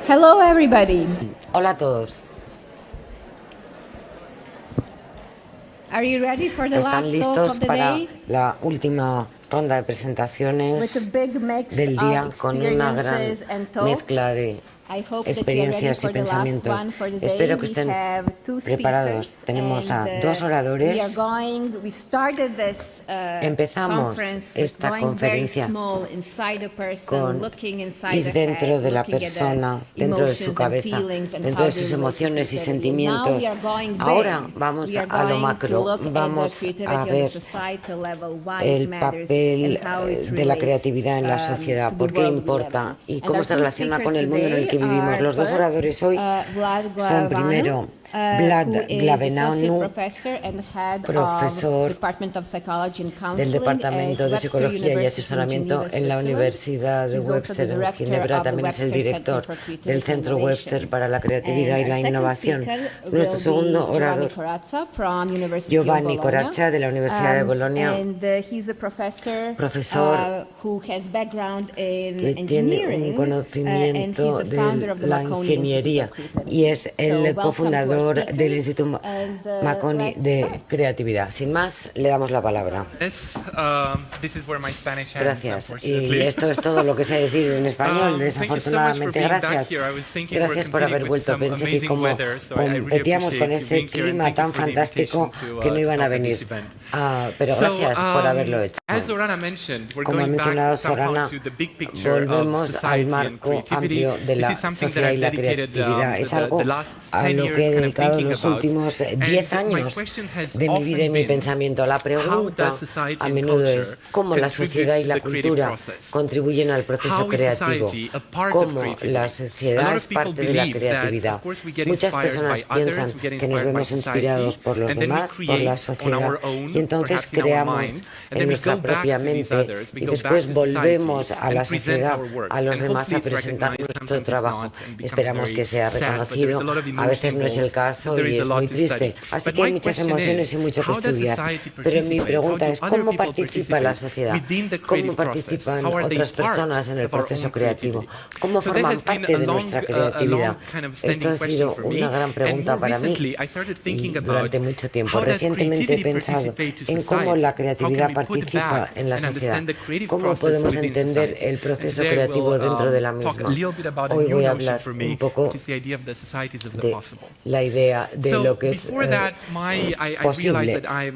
Hello, everybody. Hola a todos. Are you ready for the ¿Están last talk listos of the para day? la última ronda de With a presentaciones big mix del día of con una gran experiences and talks. mezcla de I hope that you are ready experiencias y for the last pensamientos? one for the day. Espero que We estén have two preparados. speakers, Tenemos and, a dos we oradores. started this Empezamos conference with esta going very conferencia small inside a person, con looking inside ir the dentro head, de la looking at the persona, dentro de su emotions and cabeza, feelings and dentro how de they sus relate to emociones y creativity. And now sentimientos. we are going big. Ahora vamos We are a lo going to macro, look at the vamos creativity a on the ver societal level, why it el matters, papel and how it de la relates, creatividad en la sociedad, to the por qué world we live importa in. y And cómo our se two relaciona con speakers el mundo en el today que vivimos. are Los dos first, oradores hoy Vlad son Glavananu, primero Vlad who is associate Glavenanu, professor and head profesor of Department of Psychology and del Counseling Departamento at de Webster Psicología y University in Asesoramiento Geneva, en la Switzerland. Universidad de He's also the Webster en director Ginebra. of the También es el Webster Center director for Creativity del and Centro Innovation. Webster para la Creatividad And y our la second Innovación. speaker Nuestro will segundo be Giovanni orador, Corazza from University Giovanni of Bologna. Corazza, de la Universidad de Bolonia, And he's a professor profesor who has background in que tiene un engineering, and conocimiento he's the founder de of the la Marconi Institute ingeniería of Creativity. y es So el welcome to our cofundador speakers, del Instituto and, Marconi let's de start. Creatividad. Sin más, le damos la palabra. This is where my Spanish ends, Gracias. Y unfortunately. esto es todo lo que sé decir en español, Thank you so much for desafortunadamente. being back Gracias. here. I was thinking we're Gracias por haber competing with vuelto. some Pensé que amazing como weather, so I really competíamos con appreciate you este being here and clima thank you tan for the fantástico invitation que no iban a to venir. this event. Pero gracias por haberlo hecho. As Zorana mentioned, we're Como ha going mencionado back somehow Sorana, to the big picture of volvemos al society and marco creativity. amplio de This la is something that sociedad y I've la dedicated creatividad. Es algo the last a 10 lo years que he kind of dedicado thinking los about. últimos 10 And my años question has de mi vida y often mi been, pensamiento. La how pregunta does society a and menudo es culture cómo la contribute sociedad y to la the creative cultura process? contribuyen al proceso How is creativo, society a part of cómo creativity? la A sociedad lot es of people parte de la believe that, creatividad. of course, we get Muchas inspired personas by others, piensan we get que nos inspired by vemos society, inspirados por los and then we demás, por la create on sociedad, our own, y entonces perhaps in our creamos mind, and en then we nuestra go back propia to these mente others, we y go después back to society volvemos a la and present sociedad, our work. a los And demás a hopefully it's presentar recognized, nuestro sometimes it's trabajo. not, and becomes Esperamos que very sea sad, but there is reconocido, a lot of a emotion veces no es el involved, caso so there y is a es lot muy to triste. study. Así But que hay my muchas question emociones is, y mucho que how does estudiar. society Pero mi participate? pregunta How do es, other ¿cómo people participa la participate sociedad? within the ¿Cómo creative process? participan How are they otras part personas en el of our proceso own creativo? creativity? ¿Cómo So that forman has been parte a de long, nuestra a creatividad? long kind of Esto standing ha question sido for me. una gran And pregunta more para mí recently, I started y thinking about durante mucho tiempo. how does Recientemente he creativity pensado participate to en cómo society? la How can creatividad we put participa back en la and sociedad, understand the creative cómo process podemos within entender society? el proceso And today creativo we'll dentro de la talk a misma. little bit about a Hoy new voy a notion hablar for un me, poco which is the idea of the societies of the de possible. la idea de So lo que es before that, I realized posible. that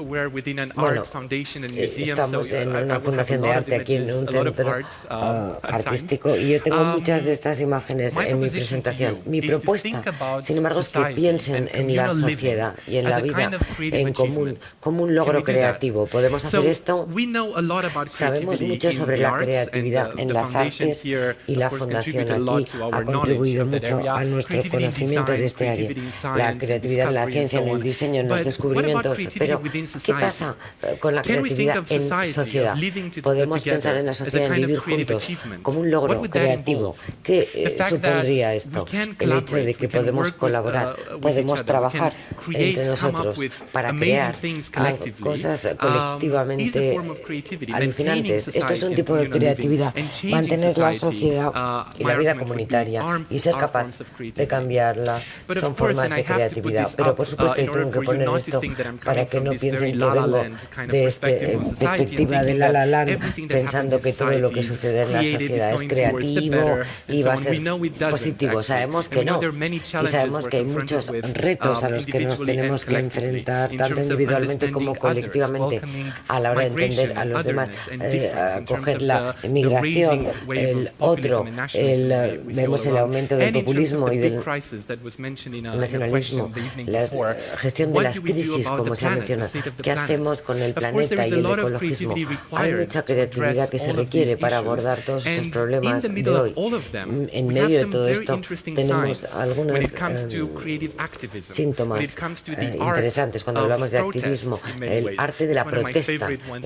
we're within an Bueno, art foundation and museum, so estamos en I una would have a fundación de lot of arte aquí en images, un a lot of centro art at times. artístico y yo tengo muchas de estas imágenes My en mi proposition to presentación. you Mi is to think propuesta, about sin embargo, es que society piensen and en la communal sociedad living y en as la a vida kind of creative en común achievement. como un Can logro we do that? creativo. ¿Podemos hacer So esto? we know a lot about Sabemos creativity mucho in sobre the la arts, creatividad and en the las foundation artes here, y of la course, fundación contributed a lot aquí to ha our knowledge contribuido of that mucho area. a nuestro Creativity in conocimiento de design, este área. creativity in La science, in creatividad en la discovery, and ciencia, so en el on. diseño, en los But what about descubrimientos. creativity Pero, within ¿qué society? pasa con la Can we think creatividad of en society, sociedad? of living Podemos pensar together en la as a sociedad, en kind vivir of creative juntos, achievement? como un What logro would that creativo. involve? ¿Qué The fact supondría that esto? we can El hecho de collaborate, que we can podemos work colaborar, with each podemos other, we trabajar can create, entre come up nosotros with para amazing crear things collectively, cosas is a colectivamente form of creativity, maintaining alucinantes. Esto es un society tipo de and communal living, creatividad, and changing mantener la society. sociedad y la My vida argument would be comunitaria y ser are capaz forms of de creativity. cambiarla. But of Son course, formas and I de have to put creatividad. this Pero up, por supuesto in yo tengo order que for you poner not to esto think that I'm para coming que from no this very piensen que La La vengo Land kind of de perspective on society and perspectiva de thinking La La that Land everything that pensando happens in que todo lo que society is sucede en la creative, is sociedad es going towards the creativo better, y and va a so on. We ser know it doesn't, positivo. actually. Sabemos And que we know no. there are many Y challenges sabemos we're que hay confronted muchos with, retos a los que nos individually and tenemos que collectively, enfrentar, in tanto terms of individualmente como understanding others, colectivamente, welcoming a la hora de entender migration a and los demás, otherness and difference, in terms acoger of la the migración, raising wave el of populism otro, and nationalism we see all vemos el around. aumento del And in terms of populismo the y big del crisis that was mentioned in a nacionalismo, question the evening la before, gestión de what las do we do crisis, about como the se ha planet, the mencionado. state of the ¿Qué planet? hacemos con el Of course, planeta there is y a el lot of ecologismo? creativity Hay required mucha to creatividad address que se all of requiere these para issues. abordar todos estos And in problemas the de middle of hoy. all of them, En we have medio de some todo very esto interesting tenemos signs algunos when it comes to creative activism, when síntomas it comes to the art interesantes cuando of hablamos de protest activismo. in many El ways. arte de la It's one of my protesta favorite ones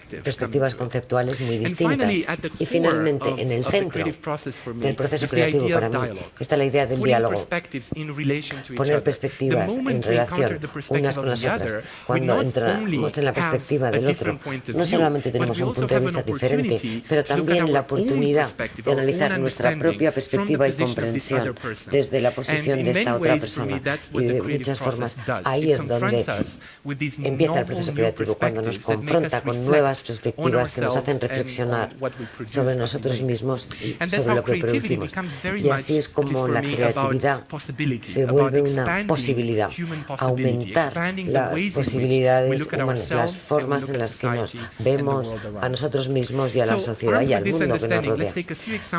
perspectivas conceptuales muy And distintas. finally, at the Y finalmente, core en el of the centro creative process for me del proceso is the creativo idea para of mí dialogue. está la idea del Putting diálogo. perspectives in relation to each Poner other. perspectivas The moment en we relación encounter the perspective unas con of las the otras. other, we Cuando not entramos only en la perspectiva have a del otro, different point of no view, solamente but tenemos we un also punto de have vista an diferente, opportunity pero to look at también our la own oportunidad perspective, de our analizar own nuestra propia understanding perspectiva y from the position of this comprensión other person. desde la And posición in de esta many otra ways, for persona. me, that's Y what the de creative muchas formas, process does. ahí It es donde confronts us with these empieza el novel proceso new creativo, cuando nos perspectives that make confronta us con reflect nuevas on perspectivas que nos hacen ourselves and reflexionar on what we produce, sobre what we nosotros make. mismos y And that's sobre how lo que creativity producimos. becomes very Y así much, es at least como for la me, creatividad about possibility, se about vuelve una expanding posibilidad, human aumentar las posibilidades humanas, las formas en las que nos vemos a nosotros mismos y a la sociedad y al mundo que nos rodea.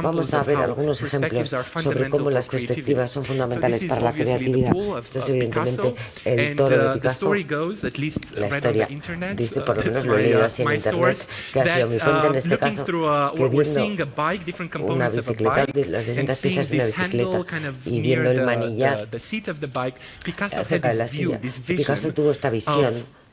Vamos a ver algunos ejemplos sobre cómo las perspectivas son fundamentales para la creatividad. Esto es evidentemente el toro de Picasso. La historia dice, por lo menos lo he leído así en internet, que ha sido mi fuente en este caso, que viendo una bicicleta, las distintas piezas de una bicicleta y viendo el manillar acerca de la silla, Picasso tuvo esta visión.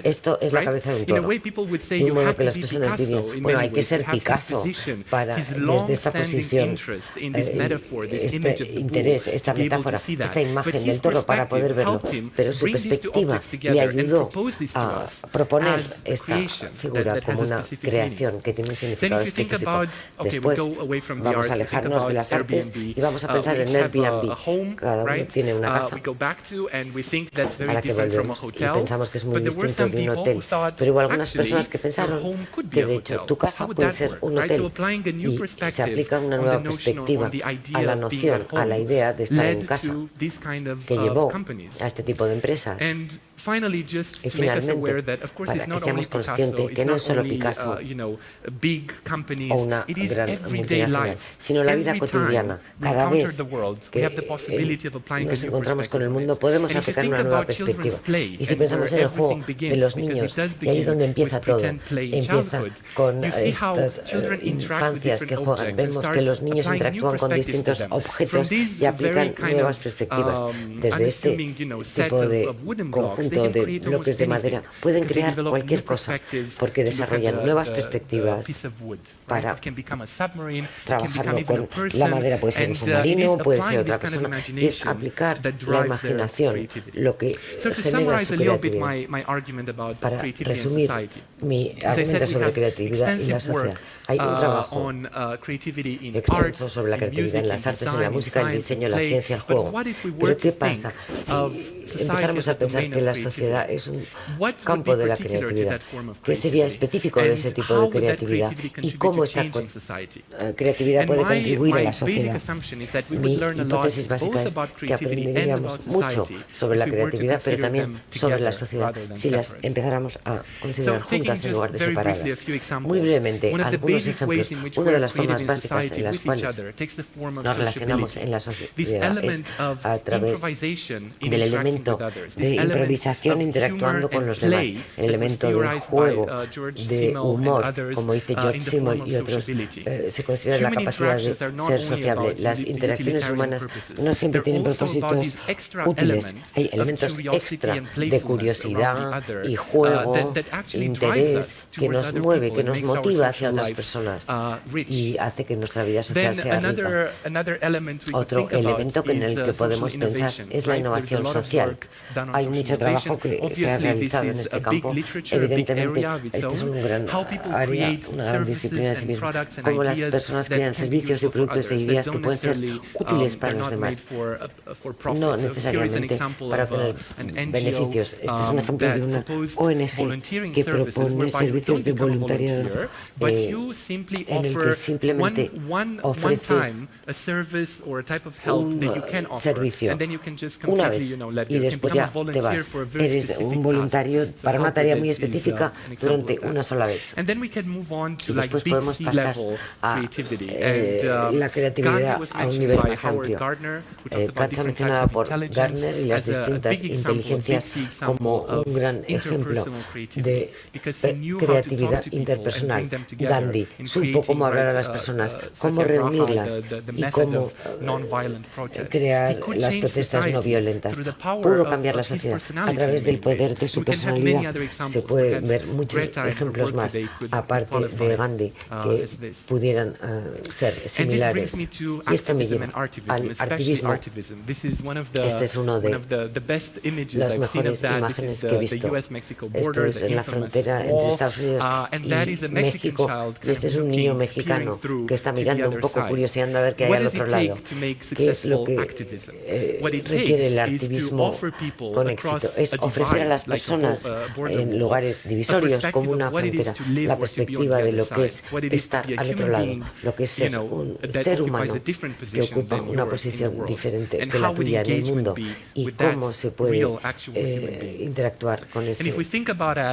Esto es la cabeza de un toro. De un modo que las personas dirían, bueno, hay que ser Picasso para, desde esta posición, este interés, esta metáfora, esta imagen del toro para poder verlo. Pero su perspectiva le ayudó a proponer esta figura como una creación que tiene un significado específico. Después vamos a alejarnos de las artes y vamos a pensar en Airbnb. Cada uno tiene una casa a la que volvemos. Y pensamos que es muy distinto de un hotel, pero hubo algunas personas que pensaron que de hecho tu casa puede ser un hotel y se aplica una nueva perspectiva a la noción, a la idea de estar en casa, que llevó a este tipo de empresas. Y finalmente, para que seamos conscientes que no es solo Picasso o una gran multinacional, sino la vida cotidiana. Cada vez que nos encontramos con el mundo podemos aplicar una nueva perspectiva. Y si pensamos en el juego de los niños, y ahí es donde empieza todo, empieza con estas infancias que juegan. Vemos que los niños interactúan con distintos objetos y aplican nuevas perspectivas. Desde este tipo de conjunto de bloques de madera pueden crear cualquier cosa porque desarrollan nuevas perspectivas para trabajarlo con la madera. Puede ser un submarino, puede ser otra persona, y es aplicar la imaginación, lo que genera su creatividad. Para resumir mi argumento sobre creatividad y la sociedad, hay un trabajo extenso sobre la creatividad en las artes, en la música, el diseño, la ciencia, el juego. Pero ¿qué pasa si empezáramos a pensar que la sociedad es un campo de la creatividad? ¿Qué sería específico de ese tipo de creatividad? ¿Y cómo esta creatividad puede contribuir a la sociedad? Mi hipótesis básica es que aprenderíamos mucho sobre la creatividad, pero también sobre la sociedad, si las empezáramos a considerar juntas en lugar de separadas. Muy brevemente, algunos ejemplos. Una de las formas básicas en las cuales nos relacionamos en la sociedad es a través del elemento de improvisación interactuando con los demás, el elemento de juego, de humor, como dice George Simmel y otros. Se considera la capacidad de ser sociable. Las interacciones humanas no siempre tienen propósitos útiles. Hay elementos extra de curiosidad y juego, interés que nos mueve, que nos motiva hacia otras personas y hace que nuestra vida social sea rica. Otro elemento en el que podemos pensar es la innovación social. Hay mucho trabajo que se ha realizado en este campo. Evidentemente, este es un gran área, una gran disciplina en sí misma. Cómo las personas crean servicios y productos e ideas que pueden ser útiles para los demás, no necesariamente para obtener beneficios. Este es un ejemplo de una ONG que propone servicios de voluntariado en el que simplemente ofreces un servicio una vez y después ya te vas. Eres un voluntario para una tarea muy específica durante una sola vez. Y después podemos pasar a la creatividad a un nivel más amplio. Está mencionada por Gardner y las distintas inteligencias como un gran ejemplo de creatividad interpersonal. Gandhi supo cómo hablar a las personas, cómo reunirlas y cómo crear las protestas no violentas. Pudo cambiar la sociedad a través del poder de su personalidad. Se pueden ver muchos ejemplos más, aparte de Gandhi, que pudieran ser similares. Y esto me lleva al activismo. Este es uno de las mejores imágenes que he visto. Esto es en la frontera entre Estados Unidos y México. Y este es un niño mexicano que está mirando un poco, curioseando a ver qué hay al otro lado. ¿Qué es lo que requiere el activismo con éxito? es ofrecer a las personas en lugares divisorios como una frontera, la perspectiva de lo que es estar al otro lado, lo que es ser un ser humano que ocupa una posición diferente que la tuya en el mundo y cómo se puede interactuar con ese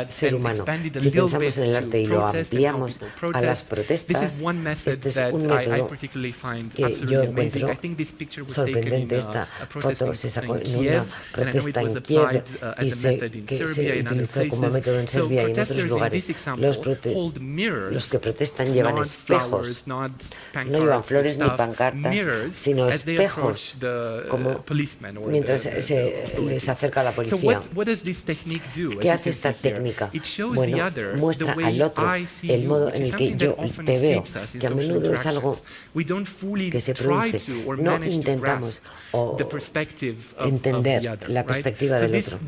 ser humano. Si pensamos en el arte y lo ampliamos a las protestas, este es un método que yo encuentro sorprendente. Esta foto se sacó en una protesta en Kiev y que se utilizó como método en Serbia y en otros lugares. Los que protestan llevan espejos, no llevan flores ni pancartas, sino espejos, como mientras se les acerca la policía. ¿Qué hace esta técnica? Bueno, muestra al otro el modo en el que yo te veo, que a menudo es algo que se produce. No intentamos entender la perspectiva del otro.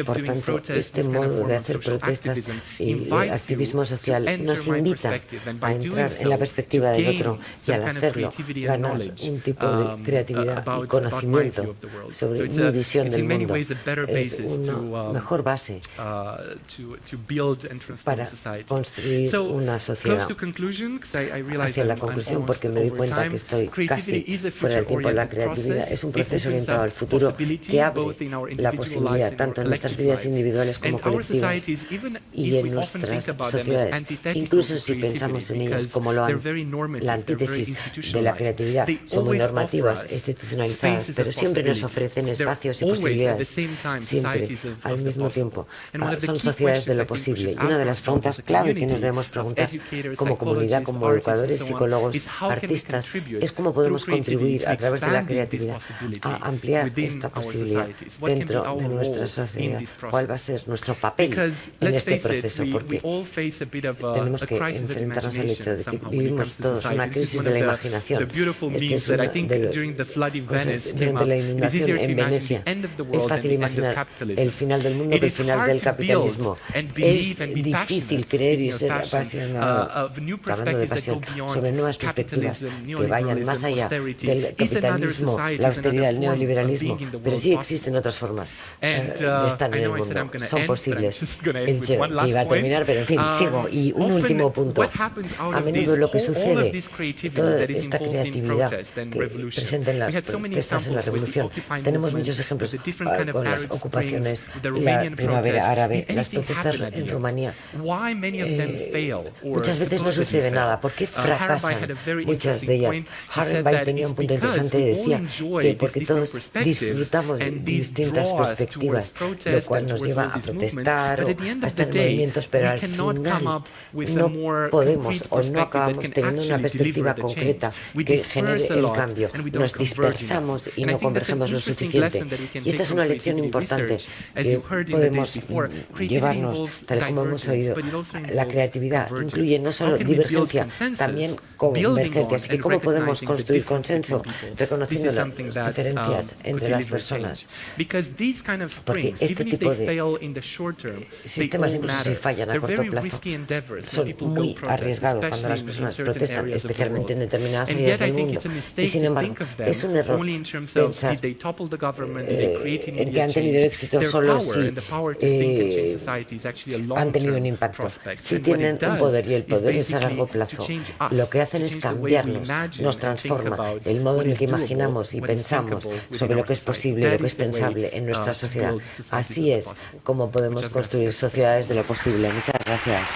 Por tanto, este modo de hacer protestas y activismo social nos invita a entrar en la perspectiva del otro y al hacerlo ganar un tipo de creatividad y conocimiento sobre mi visión del mundo. Es una mejor base para construir una sociedad. Hacia la conclusión, porque me di cuenta que estoy casi fuera del tiempo, la creatividad es un proceso orientado al futuro que abre la posibilidad tanto en nuestras vidas individuales como colectivas y en nuestras sociedades, incluso si pensamos en ellas como la antítesis de la creatividad. Son muy normativas, institucionalizadas, pero siempre nos ofrecen espacios y posibilidades, siempre al mismo tiempo. Son sociedades de lo posible. Y una de las preguntas clave que nos debemos preguntar como comunidad, como educadores, psicólogos, artistas, es cómo podemos contribuir a través de la creatividad a ampliar esta posibilidad dentro de nuestra sociedad. ¿Cuál va a ser nuestro papel en este proceso? Porque tenemos que enfrentarnos al hecho de que vivimos todos una crisis de la imaginación. Este es una de las cosas durante la inundación en Venecia. Es fácil imaginar el final del mundo que el final del capitalismo. Es difícil creer y ser apasionado, hablando de pasión, sobre nuevas perspectivas que vayan más allá del capitalismo, la austeridad, el neoliberalismo, pero sí existen otras formas de estar en el mundo. Son posibles. Iba a terminar, pero en fin, sigo. Y un último punto. A menudo lo que sucede, toda esta creatividad que presenta en las protestas, en la revolución, tenemos muchos ejemplos con las ocupaciones, la primavera árabe, las protestas en Rumanía. Muchas veces no sucede nada. ¿Por qué fracasan muchas de ellas? Harrenbein tenía un punto interesante y decía que porque todos disfrutamos de distintas perspectivas, lo cual nos lleva a protestar o a estar en movimientos, pero al final no podemos o no acabamos teniendo una perspectiva concreta que genere el cambio. Nos dispersamos y no convergemos lo suficiente. Y esta es una lección importante que podemos llevarnos, tal como hemos oído. La creatividad incluye no solo divergencia, también convergencia. Así que ¿cómo podemos construir consenso reconociendo las diferencias entre las personas? Porque este tipo de sistemas, incluso si fallan a corto plazo, son muy arriesgados cuando las personas protestan, especialmente en determinadas áreas del mundo. Y sin embargo, es un error pensar en que han tenido éxito solo si han tenido un impacto. Si tienen un poder y el poder es a largo plazo, lo que hacen es cambiarnos, nos transforma el modo en el que imaginamos y pensamos sobre lo que es posible, lo que es pensable en nuestra sociedad. Así es como podemos construir sociedades de lo posible. Muchas gracias.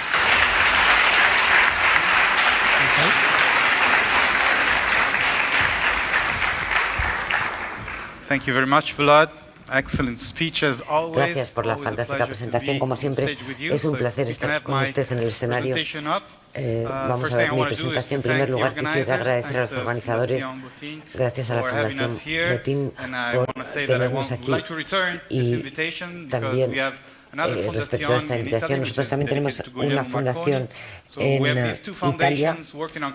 Thank you very much, Vlad. Excellent speech as always. Gracias por la fantástica presentación. Como siempre, es un placer estar con usted en el escenario. Vamos a ver mi presentación. En primer lugar, quisiera agradecer a los organizadores, gracias a la Fundación Botín por tenernos aquí y también respecto a esta invitación. Nosotros también tenemos una fundación en Italia,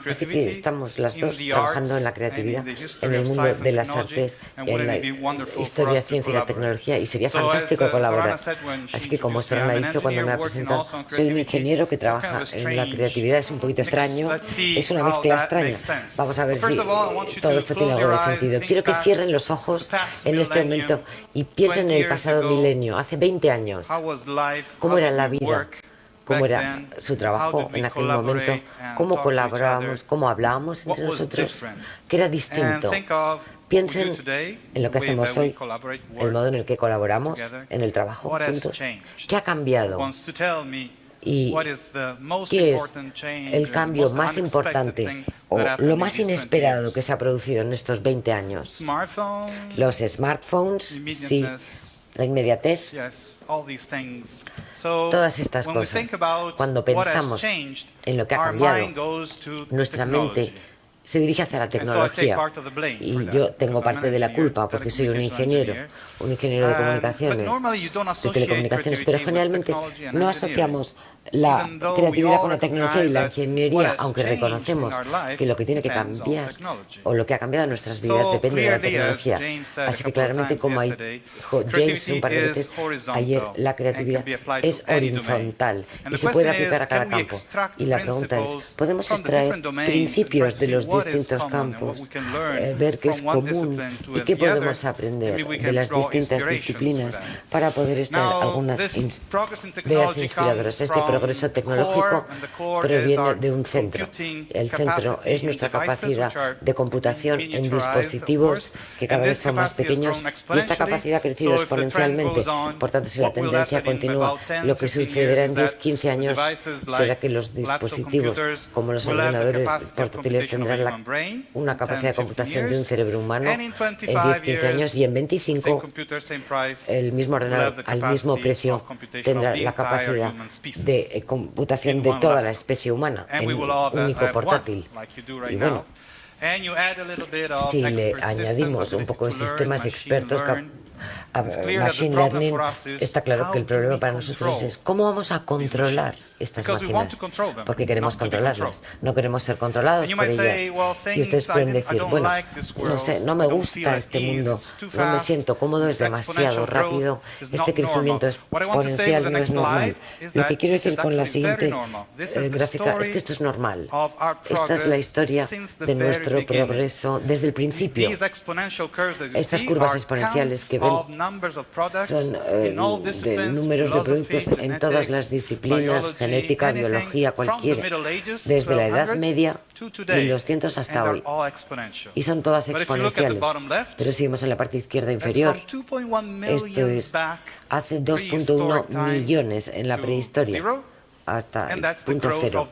así que estamos las dos trabajando en la creatividad, en el mundo de las artes, en la historia, ciencia y la tecnología, y sería fantástico colaborar. Así que, como Sorana ha dicho cuando me ha presentado, soy un ingeniero que trabaja en la creatividad. Es un poquito extraño, es una mezcla extraña. Vamos a ver si todo esto tiene algo de sentido. Quiero que cierren los ojos en este momento y piensen en el pasado milenio, hace 20 años. ¿Cómo era la vida? ¿Cómo era su trabajo en aquel momento? ¿Cómo colaborábamos? ¿Cómo hablábamos entre nosotros? ¿Qué era distinto? Piensen en lo que hacemos hoy, el modo en el que colaboramos en el trabajo juntos. ¿Qué ha cambiado? ¿Y qué es el cambio más importante o lo más inesperado que se ha producido en estos 20 años? Los smartphones, sí, la inmediatez, todas estas cosas. Cuando pensamos en lo que ha cambiado, nuestra mente se dirige hacia la tecnología. Y yo tengo parte de la culpa porque soy un ingeniero de comunicaciones, de telecomunicaciones, pero generalmente no asociamos la creatividad con la tecnología y la ingeniería, aunque reconocemos que lo que tiene que cambiar o lo que ha cambiado en nuestras vidas depende de la tecnología. Así que claramente, como dijo James un par de veces ayer, la creatividad es horizontal y se puede aplicar a cada campo. Y la pregunta es, ¿podemos extraer principios de los distintos campos, ver qué es común y qué podemos aprender de las distintas disciplinas para poder extraer algunas ideas inspiradoras? Este progreso tecnológico proviene de un centro. El centro es nuestra capacidad de computación en dispositivos que cada vez son más pequeños, y esta capacidad ha crecido exponencialmente. Por tanto, si la tendencia continúa, lo que sucederá en 10-15 años será que los dispositivos, como los ordenadores portátiles, tendrán una capacidad de computación de un cerebro humano en 10-15 años, y en 25 el mismo ordenador al mismo precio tendrá la capacidad de computación de toda la especie humana en un único portátil. Y bueno, si le añadimos un poco de sistemas expertos, Machine Learning, está claro que el problema para nosotros es cómo vamos a controlar estas máquinas, porque queremos controlarlas, no queremos ser controlados por ellas. Y ustedes pueden decir, bueno, no sé, no me gusta este mundo, no me siento cómodo, es demasiado rápido, este crecimiento exponencial no es normal. Lo que quiero decir con la siguiente gráfica es que esto es normal. Esta es la historia de nuestro progreso desde el principio. Estas curvas exponenciales que ven son de números de productos en todas las disciplinas, genética, biología, cualquiera, desde la Edad Media, 1200 hasta hoy. Y son todas exponenciales. Pero si vemos en la parte izquierda inferior, esto es hace 2.1 millones en la prehistoria, hasta el punto cero.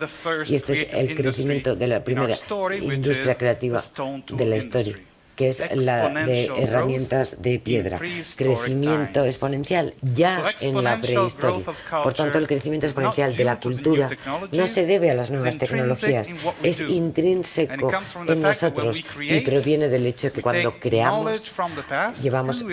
Y este es el crecimiento de la primera industria creativa de la historia, que es la de herramientas de piedra. Crecimiento exponencial ya en la prehistoria. Por tanto, el crecimiento exponencial de la cultura no se debe a las nuevas tecnologías, es intrínseco en nosotros y proviene del hecho de que cuando creamos, llevamos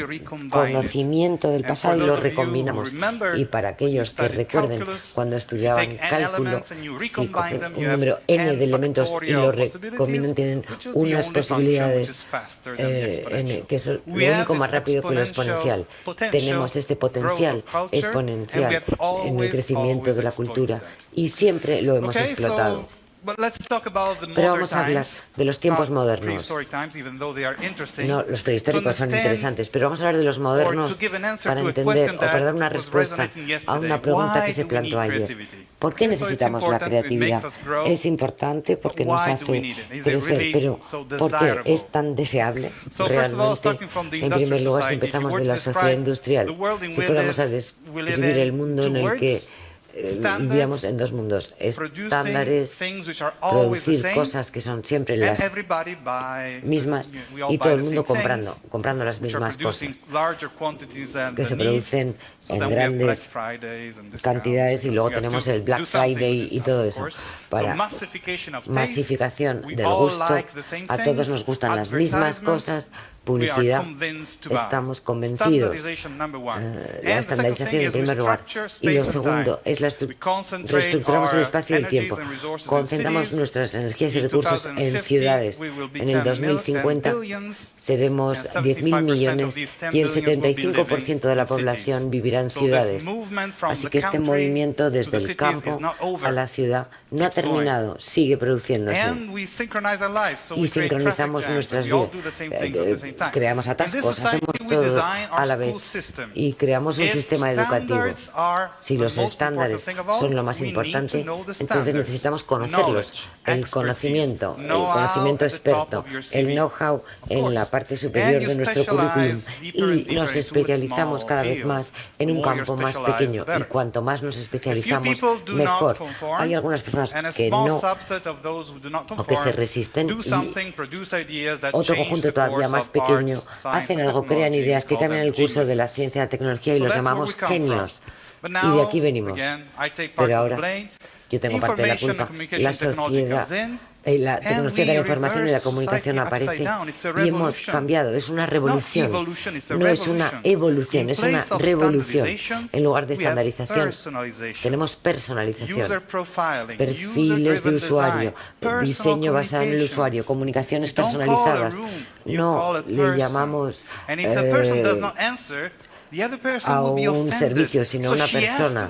conocimiento del pasado y lo recombinamos. Y para aquellos que recuerden cuando estudiaban cálculo, si cogen un número n de elementos y lo recombinan, tienen unas posibilidades que es lo único más rápido que lo exponencial. Tenemos este potencial exponencial en el crecimiento de la cultura y siempre lo hemos explotado. Pero vamos a hablar de los tiempos modernos. No, los prehistóricos son interesantes, pero vamos a hablar de los modernos para entender o para dar una respuesta a una pregunta que se planteó ayer. ¿Por qué necesitamos la creatividad? Es importante porque nos hace crecer, pero ¿por qué es tan deseable realmente? En primer lugar, si empezamos de la sociedad industrial, si fuéramos a describir el mundo en el que vivíamos en dos mundos, estándares, producir cosas que son siempre las mismas y todo el mundo comprando las mismas cosas que se producen en grandes cantidades, y luego tenemos el Black Friday y todo eso. Para masificación del gusto, a todos nos gustan las mismas cosas, publicidad, estamos convencidos. La estandarización en primer lugar. Y lo segundo es reestructuramos el espacio y el tiempo. Concentramos nuestras energías y recursos en ciudades. En el 2050 seremos 10.000 millones y el 75% de la población vivirá en ciudades. Así que este movimiento desde el campo a la ciudad no ha terminado, sigue produciéndose. Y sincronizamos nuestras vidas. Creamos atascos, hacemos todo a la vez y creamos un sistema educativo. Si los estándares son lo más importante, entonces necesitamos conocerlos. El conocimiento experto, el know-how en la parte superior de nuestro currículum, y nos especializamos cada vez más en un campo más pequeño, y cuanto más nos especializamos, mejor. Hay algunas personas que no, o que se resisten, y otro conjunto todavía más pequeño hacen algo, crean ideas que cambian el curso de la ciencia y la tecnología, y los llamamos genios. Y de aquí venimos. Pero ahora yo tengo parte de la culpa. La sociedad, la tecnología de la información y la comunicación aparece y hemos cambiado. Es una revolución. No es una evolución, es una revolución. En lugar de estandarización, tenemos personalización, perfiles de usuario, diseño basado en el usuario, comunicaciones personalizadas. No le llamamos a un servicio, sino a una persona.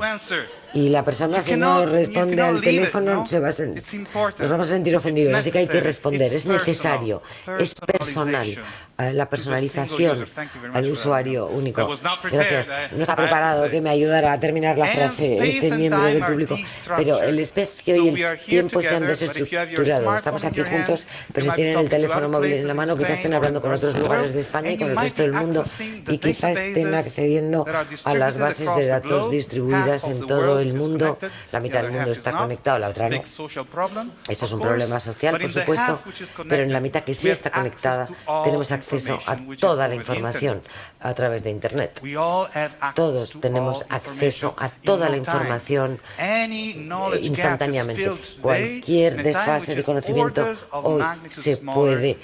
Y la persona, si no responde al teléfono, nos vamos a sentir ofendidos. Así que hay que responder. Es necesario, es personal. La personalización al usuario único. Gracias. No está preparado que me ayudara a terminar la frase este miembro del público, pero el espacio y el tiempo se han desestructurado. Estamos aquí juntos, pero si tienen el teléfono móvil en la mano, quizás estén hablando con otros lugares de España y con el resto del mundo, y quizás estén accediendo a las bases de datos distribuidas en todo el mundo. La mitad del mundo está conectado, la otra no. Eso es un problema social, por supuesto, pero en la mitad que sí está conectada tenemos acceso a toda la información a través de Internet. Todos tenemos acceso a toda la información instantáneamente. Cualquier desfase de conocimiento hoy se puede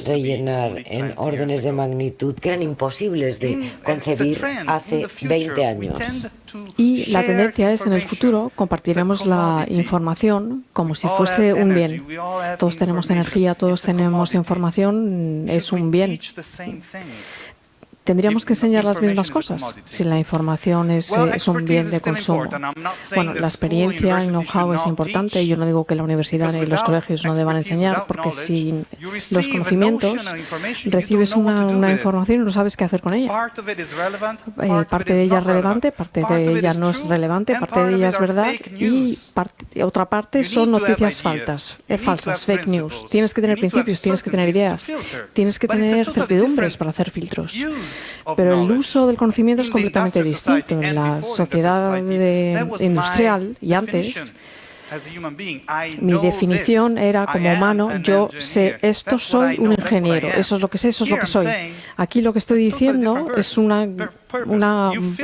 rellenar en órdenes de magnitud que eran imposibles de concebir hace 20 años. Y la tendencia es, en el futuro, compartiremos la información como si fuese un bien. Todos tenemos energía, todos tenemos información, es un bien. Tendríamos que enseñar las mismas cosas si la información es un bien de consumo. Bueno, la experiencia, el know-how es importante. Yo no digo que la universidad y los colegios no deban enseñar, porque sin los conocimientos recibes una información y no sabes qué hacer con ella. Parte de ella es relevante, parte de ella no es relevante, parte de ella es verdad, y otra parte son noticias falsas, fake news. Tienes que tener principios, tienes que tener ideas, tienes que tener certidumbres para hacer filtros. Pero el uso del conocimiento es completamente distinto. En la sociedad industrial y antes, mi definición era, como humano, yo sé esto, soy un ingeniero, eso es lo que sé, eso es lo que soy. Aquí lo que estoy diciendo es una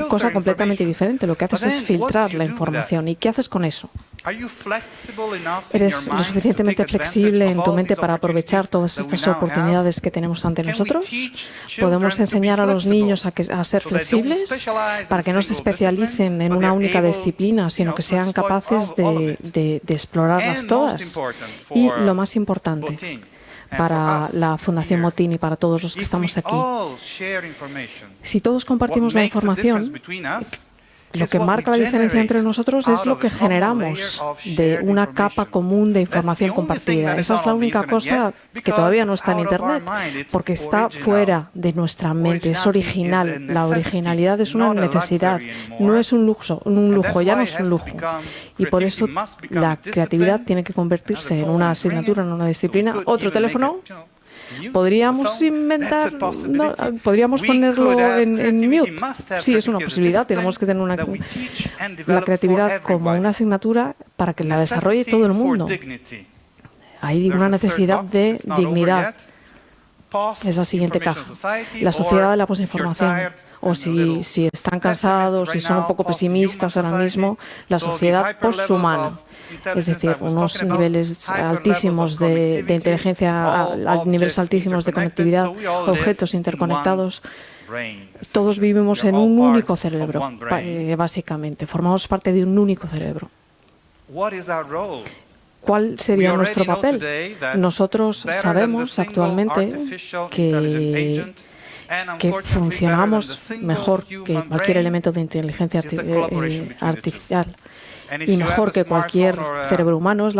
cosa completamente diferente. Lo que haces es filtrar la información. ¿Y qué haces con eso? ¿Eres lo suficientemente flexible en tu mente para aprovechar todas estas oportunidades que tenemos ante nosotros? ¿Podemos enseñar a los niños a ser flexibles para que no se especialicen en una única disciplina, sino que sean capaces de explorarlas todas? Y lo más importante, para la Fundación Motin y para todos los que estamos aquí, si todos compartimos la información, lo que marca la diferencia entre nosotros es lo que generamos de una capa común de información compartida. Esa es la única cosa que todavía no está en Internet, porque está fuera de nuestra mente, es original. La originalidad es una necesidad, no es un lujo, ya no es un lujo. Y por eso la creatividad tiene que convertirse en una asignatura, en una disciplina. Otro teléfono. ¿Podríamos inventar, podríamos ponerlo en mute? Sí, es una posibilidad. Tenemos que tener la creatividad como una asignatura para que la desarrolle todo el mundo. Hay una necesidad de dignidad. Es la siguiente caja. La sociedad de la posinformación. O si están cansados, si son un poco pesimistas ahora mismo, la sociedad posthumana. Es decir, unos niveles altísimos de inteligencia, niveles altísimos de conectividad, objetos interconectados. Todos vivimos en un único cerebro, básicamente. Formamos parte de un único cerebro. ¿Cuál sería nuestro papel? Nosotros sabemos actualmente que funcionamos mejor que cualquier elemento de inteligencia artificial y mejor que cualquier cerebro humano es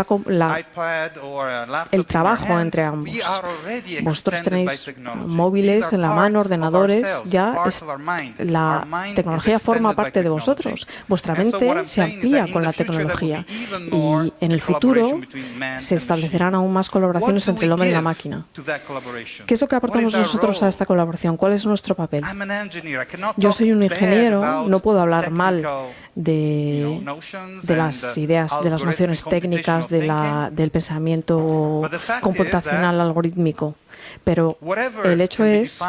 el trabajo entre ambos. Vosotros tenéis móviles en la mano, ordenadores, ya la tecnología forma parte de vosotros. Vuestra mente se amplía con la tecnología y en el futuro se establecerán aún más colaboraciones entre el hombre y la máquina. ¿Qué es lo que aportamos nosotros a esta colaboración? ¿Cuál es nuestro papel? Yo soy un ingeniero, no puedo hablar mal de las ideas, de las nociones técnicas, del pensamiento computacional algorítmico. Pero el hecho es